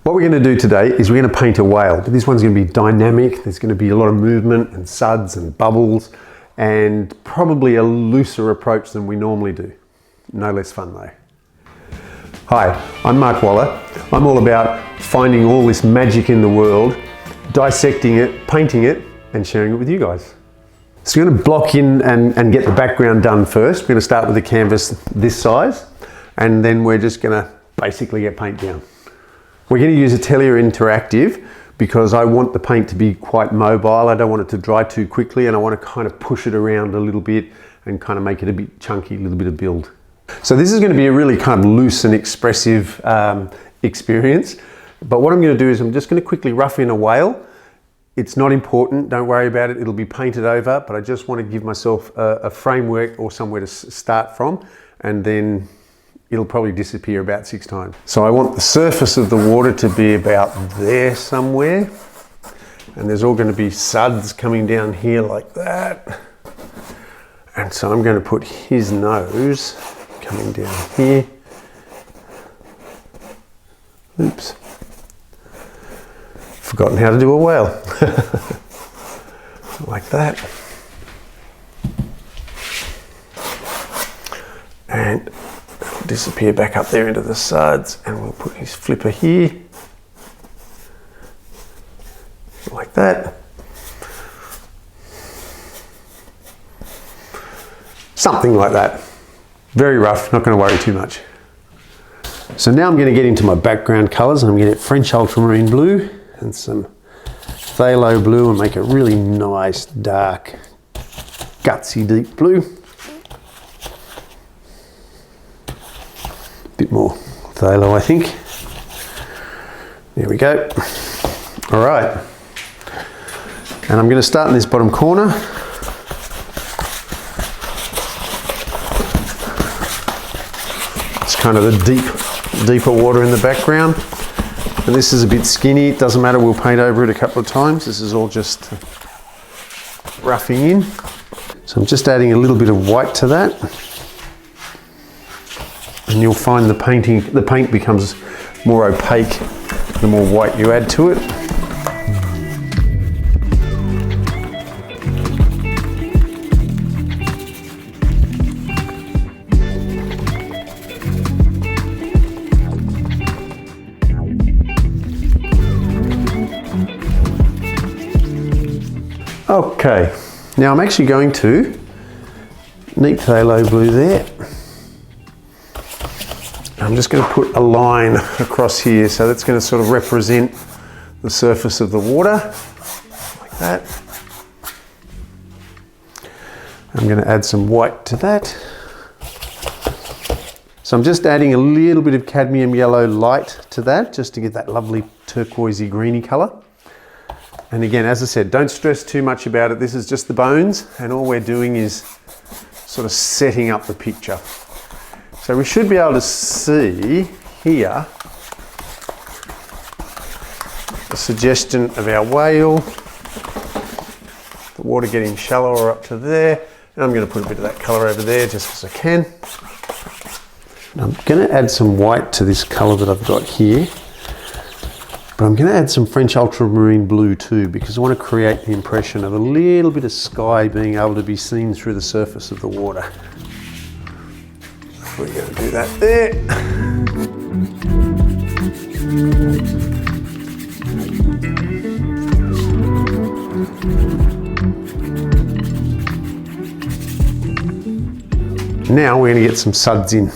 What we're going to do today is we're going to paint a whale, but this one's going to be dynamic. There's going to be a lot of movement and suds and bubbles and probably a looser approach than we normally do. No less fun though. Hi, I'm Mark Waller. I'm all about finding all this magic in the world, dissecting it, painting it and sharing it with you guys. So we're going to block in and get the background done first. We're going to start with a canvas this size and then we're just going to basically get paint down. We're going to use Atelier Interactive because I want the paint to be quite mobile. I don't want it to dry too quickly and I want to kind of push it around a little bit and kind of make it a bit chunky, a little bit of build. So this is going to be a really kind of loose and expressive experience. But what I'm going to do is I'm just going to quickly rough in a whale. It's not important, don't worry about it. It'll be painted over, but I just want to give myself a framework or somewhere to start from, and then it'll probably disappear about 6 times. So I want the surface of the water to be about there somewhere. And there's all going to be suds coming down here like that. And so I'm going to put his nose coming down here. Oops. Forgotten how to do a whale. Like that. And disappear back up there into the suds, and we'll put his flipper here like that. Something like that. Very rough, not going to worry too much. So now I'm going to get into my background colors. I'm going to get French ultramarine blue and some phthalo blue and make a really nice dark gutsy deep blue. Bit more phthalo, I think. There we go. All right. And I'm going to start in this bottom corner. It's kind of the deeper water in the background. And this is a bit skinny. It doesn't matter. We'll paint over it a couple of times. This is all just roughing in. So I'm just adding a little bit of white to that. And you'll find the paint becomes more opaque the more white you add to it. Okay, now I'm actually going to neat phthalo blue there. I'm just going to put a line across here, so that's going to sort of represent the surface of the water, like that. I'm going to add some white to that. So I'm just adding a little bit of cadmium yellow light to that, just to get that lovely turquoisey greeny colour. And again, as I said, don't stress too much about it. This is just the bones, and all we're doing is sort of setting up the picture. So we should be able to see here a suggestion of our whale, the water getting shallower up to there, and I'm going to put a bit of that colour over there just as I can. And I'm going to add some white to this colour that I've got here, but I'm going to add some French ultramarine blue too, because I want to create the impression of a little bit of sky being able to be seen through the surface of the water. We're going to do that there. Now we're going to get some suds in.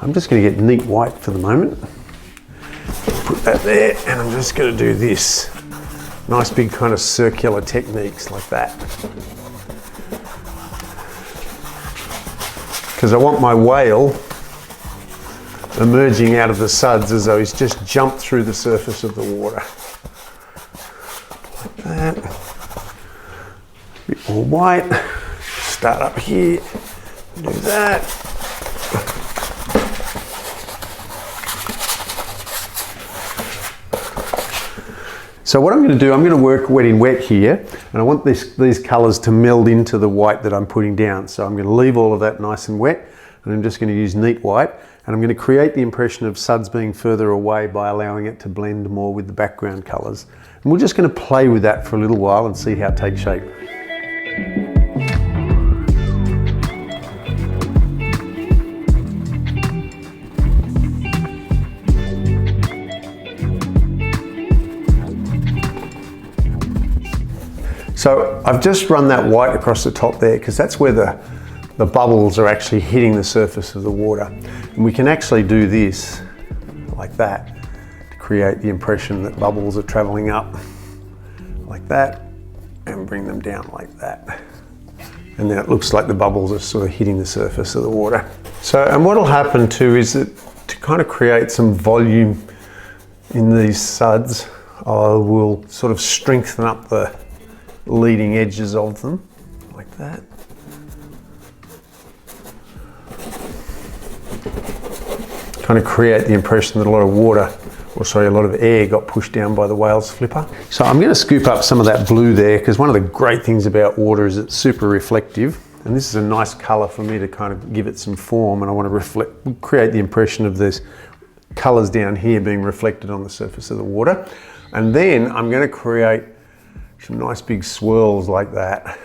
I'm just going to get neat white for the moment. Put that there, and I'm just going to do this. Nice big kind of circular techniques like that. Because I want my whale emerging out of the suds as though he's just jumped through the surface of the water. Like that. A bit more white. Start up here. Do that. So what I'm going to do, I'm going to work wet in wet here, and I want these colours to meld into the white that I'm putting down. So I'm going to leave all of that nice and wet, and I'm just going to use neat white, And I'm going to create the impression of suds being further away by allowing it to blend more with the background colours. And we're just going to play with that for a little while and see how it takes shape. So I've just run that white across the top there because that's where the bubbles are actually hitting the surface of the water. And we can actually do this like that to create the impression that bubbles are traveling up like that and bring them down like that. And then it looks like the bubbles are sort of hitting the surface of the water. So, and what'll happen too is that to kind of create some volume in these suds, I will sort of strengthen up the leading edges of them like that. Kind of create the impression that a lot of water, or sorry, a lot of air got pushed down by the whale's flipper. So I'm going to scoop up some of that blue there because one of the great things about water is it's super reflective, and this is a nice colour for me to kind of give it some form, and I want to create the impression of these colours down here being reflected on the surface of the water. And then I'm going to create some nice big swirls like that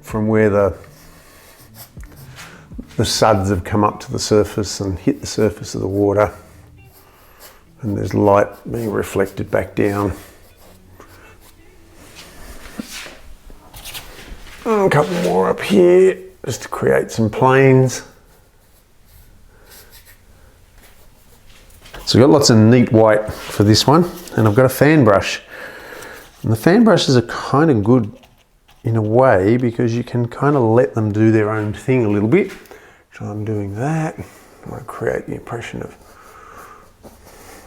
from where the suds have come up to the surface and hit the surface of the water, and there's light being reflected back down. And a couple more up here just to create some planes. So I've got lots of neat white for this one, and I've got a fan brush. And the fan brushes are kind of good in a way because you can kind of let them do their own thing a little bit. So I'm doing that. I want to create the impression of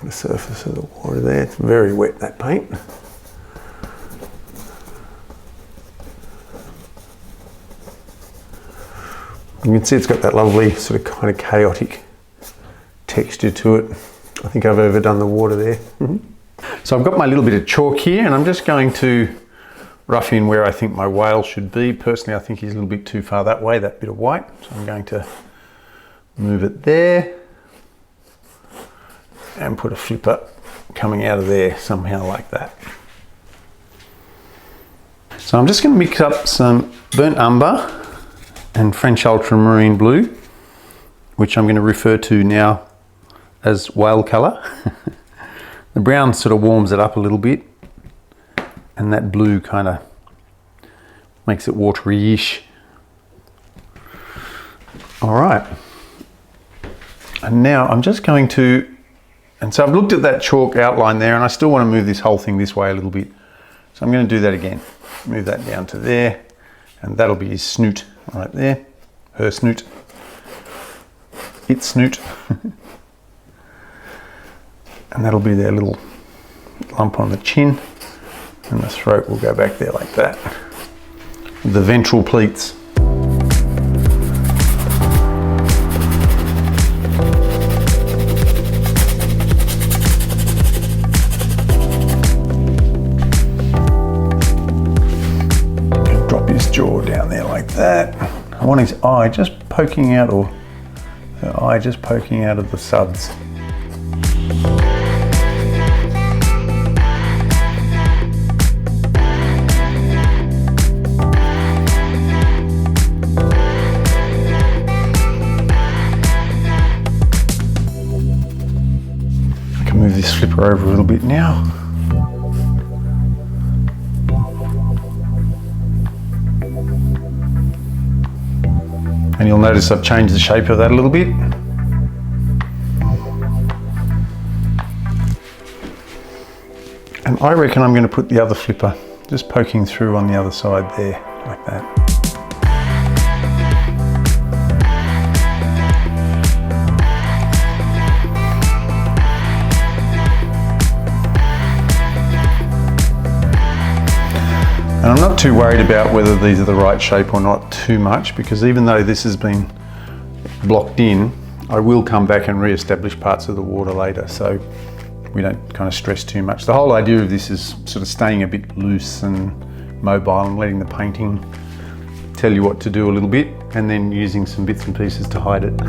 the surface of the water there. It's very wet, that paint. You can see it's got that lovely sort of kind of chaotic texture to it. I think I've overdone the water there. So I've got my little bit of chalk here, and I'm just going to rough in where I think my whale should be. Personally, I think he's a little bit too far that way, that bit of white. So I'm going to move it there and put a flipper coming out of there somehow like that. So I'm just going to mix up some burnt umber and French ultramarine blue, which I'm going to refer to now as whale colour. The brown sort of warms it up a little bit, and that blue kind of makes it watery-ish. All right. And now I'm just going to, and so I've looked at that chalk outline there, and I still want to move this whole thing this way a little bit. So I'm going to do that again. Move that down to there, and that'll be his snoot right there. Her snoot. Its snoot. And that'll be their little lump on the chin, and the throat will go back there like that. The ventral pleats. And drop his jaw down there like that. I want his eye just poking out, or her eye just poking out of the suds. Move this flipper over a little bit now. And you'll notice I've changed the shape of that a little bit. And I reckon I'm going to put the other flipper just poking through on the other side there, like that. And I'm not too worried about whether these are the right shape or not too much, because even though this has been blocked in, I will come back and re-establish parts of the water later, so we don't kind of stress too much. The whole idea of this is sort of staying a bit loose and mobile and letting the painting tell you what to do a little bit, and then using some bits and pieces to hide it.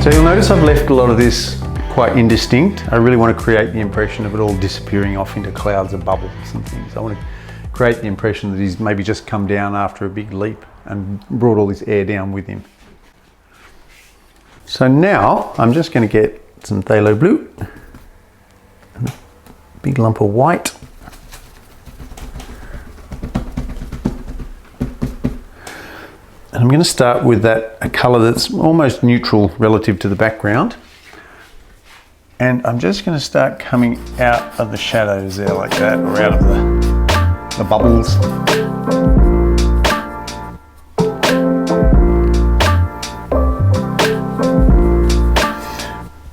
So you'll notice I've left a lot of this quite indistinct. I really want to create the impression of it all disappearing off into clouds of bubbles and things. I want to create the impression that he's maybe just come down after a big leap and brought all this air down with him. So now I'm just going to get some phthalo blue and a big lump of white. And I'm going to start with a colour that's almost neutral relative to the background. And I'm just going to start coming out of the shadows there like that, or out of the bubbles.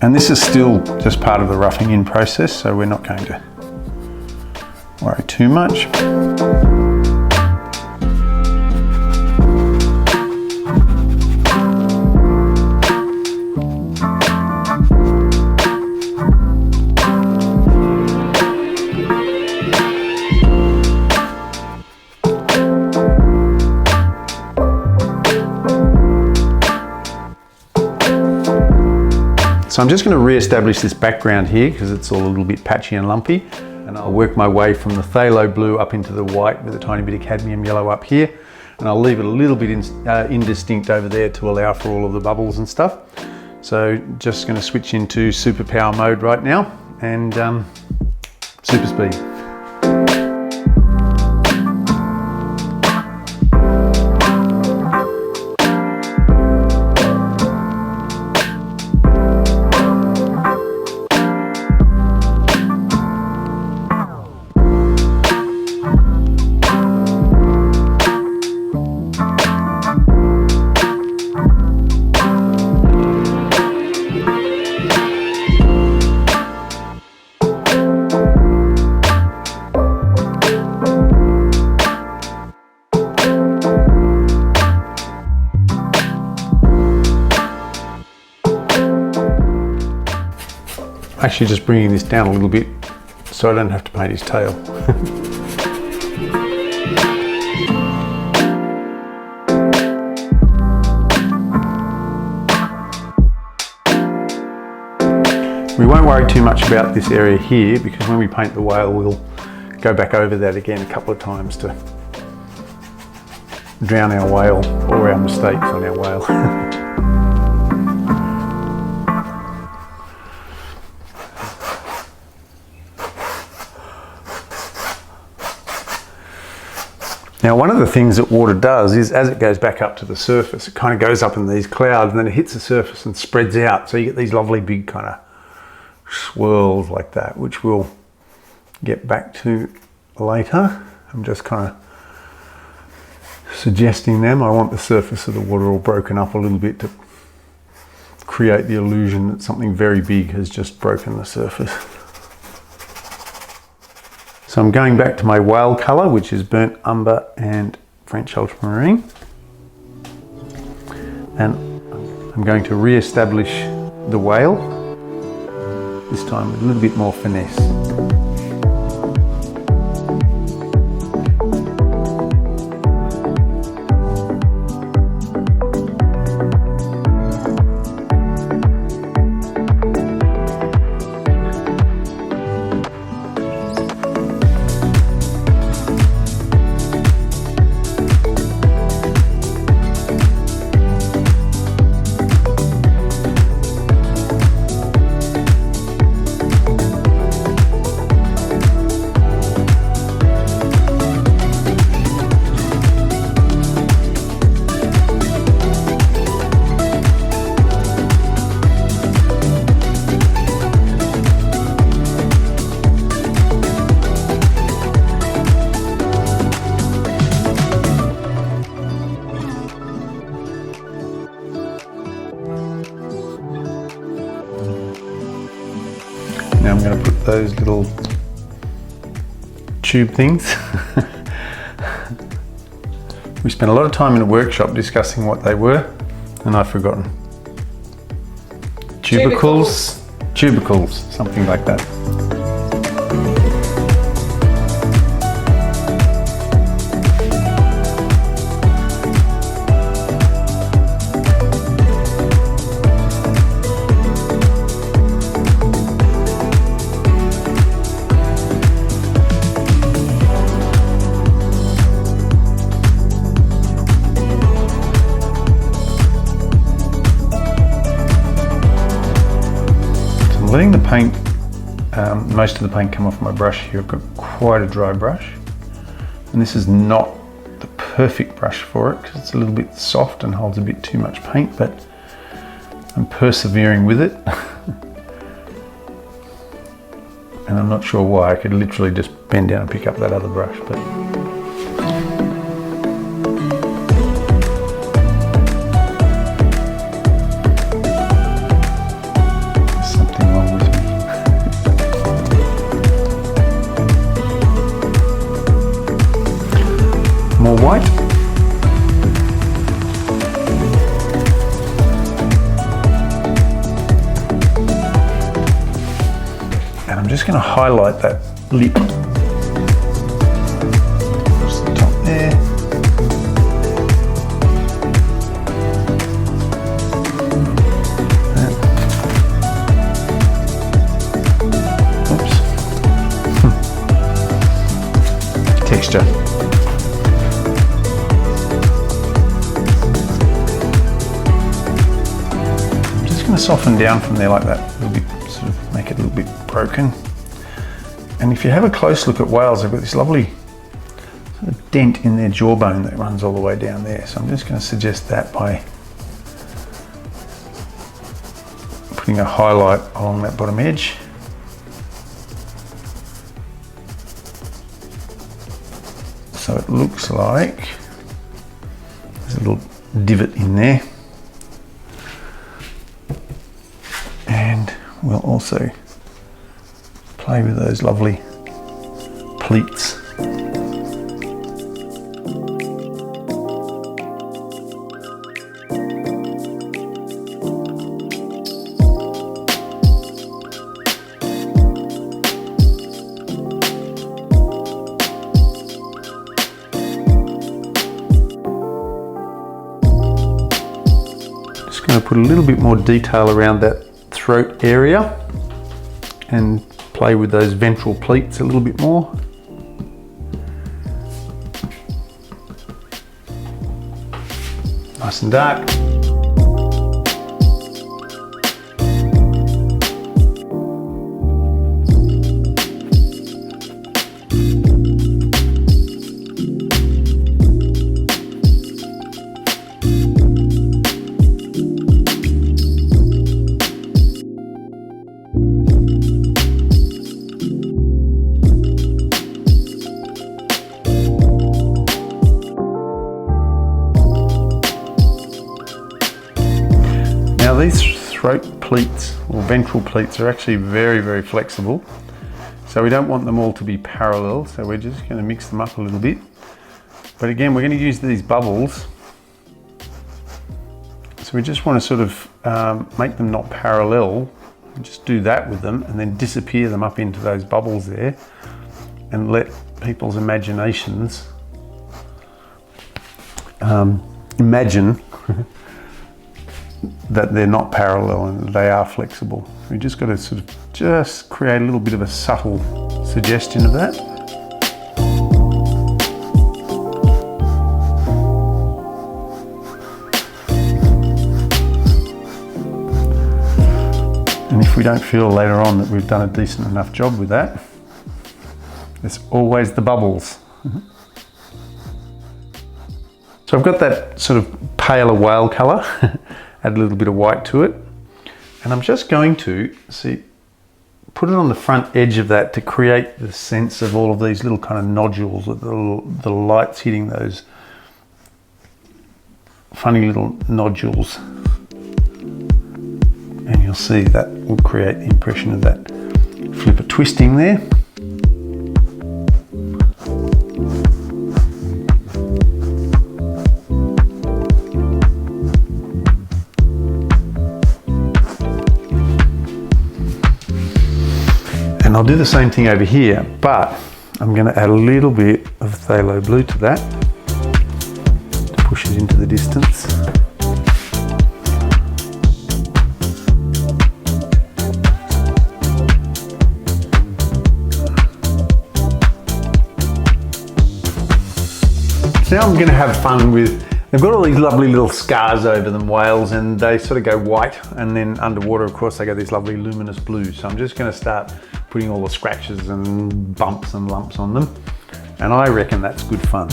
And this is still just part of the roughing in process, so we're not going to worry too much. So I'm just going to re-establish this background here because it's all a little bit patchy and lumpy, and I'll work my way from the phthalo blue up into the white with a tiny bit of cadmium yellow up here, and I'll leave it a little bit indistinct over there to allow for all of the bubbles and stuff. So just going to switch into superpower mode right now and super speed. Actually just bringing this down a little bit so I don't have to paint his tail. We won't worry too much about this area here because when we paint the whale we'll go back over that again a couple of times to drown our whale or our mistakes on our whale. Now, one of the things that water does is as it goes back up to the surface, it kind of goes up in these clouds and then it hits the surface and spreads out. So you get these lovely big kind of swirls like that, which we'll get back to later. I'm just kind of suggesting them. I want the surface of the water all broken up a little bit to create the illusion that something very big has just broken the surface. So I'm going back to my whale colour, which is burnt umber and French ultramarine. And I'm going to re-establish the whale, this time with a little bit more finesse. those little tube things. We spent a lot of time in a workshop discussing what they were, and I've forgotten. Tubercles? Tubercles, something like that. Letting the paint, most of the paint come off my brush here. I've got quite a dry brush, and this is not the perfect brush for it because it's a little bit soft and holds a bit too much paint, but I'm persevering with it. And I'm not sure why. I could literally just bend down and pick up that other brush, but more white. And I'm just going to highlight that lip. Just the top there. Oops. Texture. Soften down from there like that, a little bit, sort of make it a little bit broken. And if you have a close look at whales, they've got this lovely sort of dent in their jawbone that runs all the way down there. So I'm just going to suggest that by putting a highlight along that bottom edge. So it looks like there's a little divot in there. We'll also play with those lovely pleats. Just going to put a little bit more detail around that throat area and play with those ventral pleats a little bit more. Nice and dark. Now these throat pleats or ventral pleats are actually very, very flexible. So we don't want them all to be parallel. So we're just going to mix them up a little bit. But again, we're going to use these bubbles. So we just want to sort of make them not parallel. Just do that with them and then disappear them up into those bubbles there and let people's imaginations imagine that they're not parallel and they are flexible. We just got to sort of just create a little bit of a subtle suggestion of that. And if we don't feel later on that we've done a decent enough job with that, there's always the bubbles. So I've got that sort of paler whale colour, add a little bit of white to it. And I'm just going to, put it on the front edge of that to create the sense of all of these little kind of nodules, the light's hitting those funny little nodules. And you'll see that will create the impression of that Flipper twisting there. And I'll do the same thing over here, but I'm going to add a little bit of phthalo blue to that to push it into the distance. So now I'm going to have fun with, they've got all these lovely little scars over them, whales, and they sort of go white, and then underwater, of course, they go this lovely luminous blue. So I'm just going to start putting all the scratches and bumps and lumps on them, and I reckon that's good fun.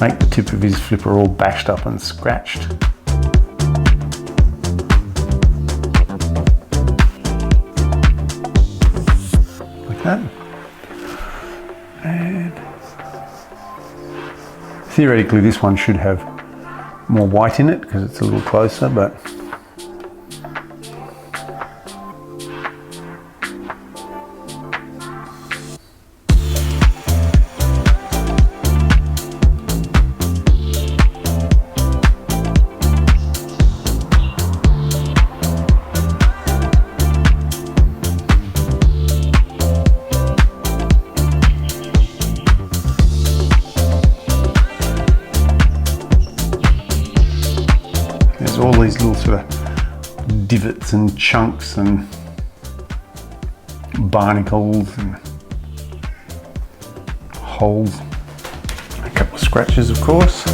Make the tip of his flipper all bashed up and scratched. Like that. And theoretically this one should have more white in it because it's a little closer, but all these little sort of divots and chunks and barnacles and holes. A couple of scratches, of course.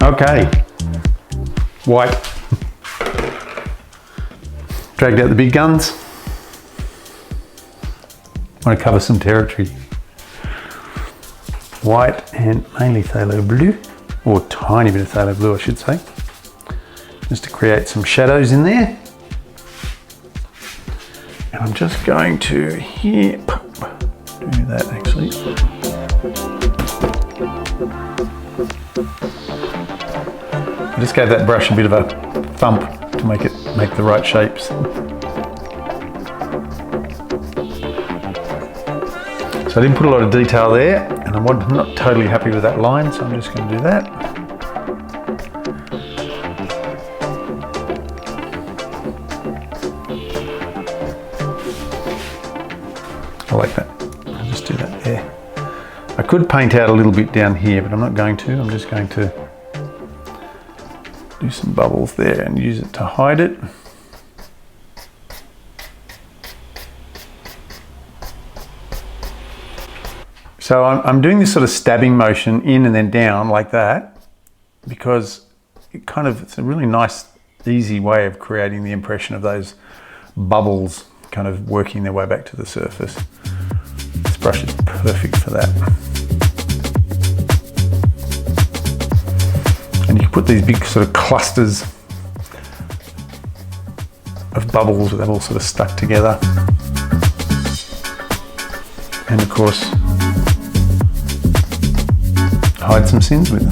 Okay, white. Dragged out the big guns. Want to cover some territory. White and mainly phthalo blue, or a tiny bit of phthalo blue I should say, just to create some shadows in there. And I'm just going to here, do that actually. I just gave that brush a bit of a thump to make the right shapes. So I didn't put a lot of detail there, and I'm not totally happy with that line, so I'm just going to do that. I like that. I'll just do that there. I could paint out a little bit down here, but I'm not going to. I'm just going to do some bubbles there and use it to hide it. So I'm doing this sort of stabbing motion in and then down like that because it's a really nice, easy way of creating the impression of those bubbles kind of working their way back to the surface. This brush is perfect for that. And you can put these big sort of clusters of bubbles that have all sort of stuck together. And of course, hide some sins with them.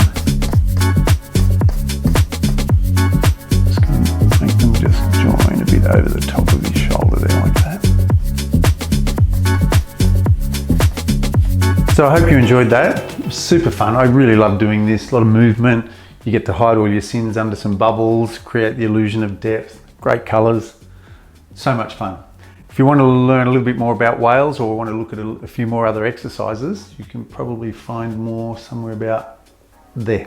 Just going to make them just join a bit over the top of his shoulder there like that. So I hope you enjoyed that. It was super fun. I really love doing this, a lot of movement. You get to hide all your sins under some bubbles, create the illusion of depth, great colours, so much fun. If you want to learn a little bit more about whales or want to look at a few more other exercises, you can probably find more somewhere about there.